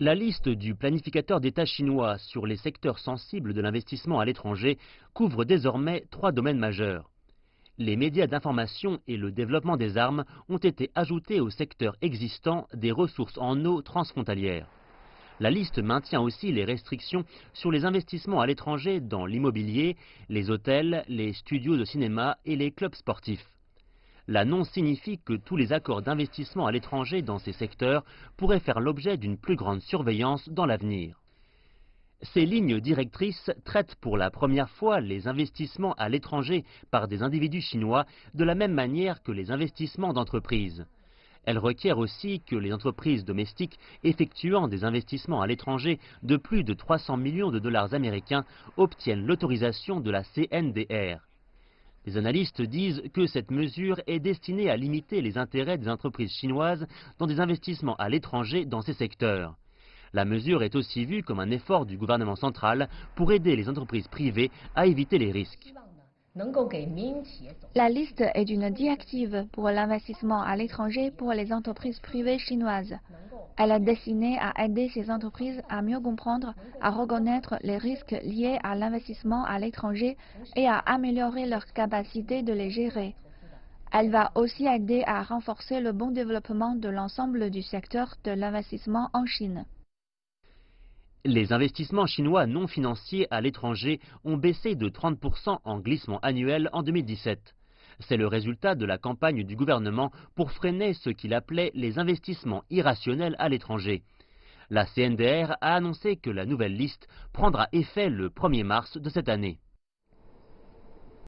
La liste du planificateur d'État chinois sur les secteurs sensibles de l'investissement à l'étranger couvre désormais 3 domaines majeurs. Les médias d'information et le développement des armes ont été ajoutés au secteur existant des ressources en eau transfrontalières. La liste maintient aussi les restrictions sur les investissements à l'étranger dans l'immobilier, les hôtels, les studios de cinéma et les clubs sportifs. L'annonce signifie que tous les accords d'investissement à l'étranger dans ces secteurs pourraient faire l'objet d'une plus grande surveillance dans l'avenir. Ces lignes directrices traitent pour la première fois les investissements à l'étranger par des individus chinois de la même manière que les investissements d'entreprises. Elles requièrent aussi que les entreprises domestiques effectuant des investissements à l'étranger de plus de 300 millions de dollars américains obtiennent l'autorisation de la CNDR. Les analystes disent que cette mesure est destinée à limiter les intérêts des entreprises chinoises dans des investissements à l'étranger dans ces secteurs. La mesure est aussi vue comme un effort du gouvernement central pour aider les entreprises privées à éviter les risques. La liste est une directive pour l'investissement à l'étranger pour les entreprises privées chinoises. Elle est destinée à aider ces entreprises à mieux comprendre, à reconnaître les risques liés à l'investissement à l'étranger et à améliorer leur capacité de les gérer. Elle va aussi aider à renforcer le bon développement de l'ensemble du secteur de l'investissement en Chine. Les investissements chinois non financiers à l'étranger ont baissé de 30% en glissement annuel en 2017. C'est le résultat de la campagne du gouvernement pour freiner ce qu'il appelait les investissements irrationnels à l'étranger. La CNDR a annoncé que la nouvelle liste prendra effet le 1er mars de cette année.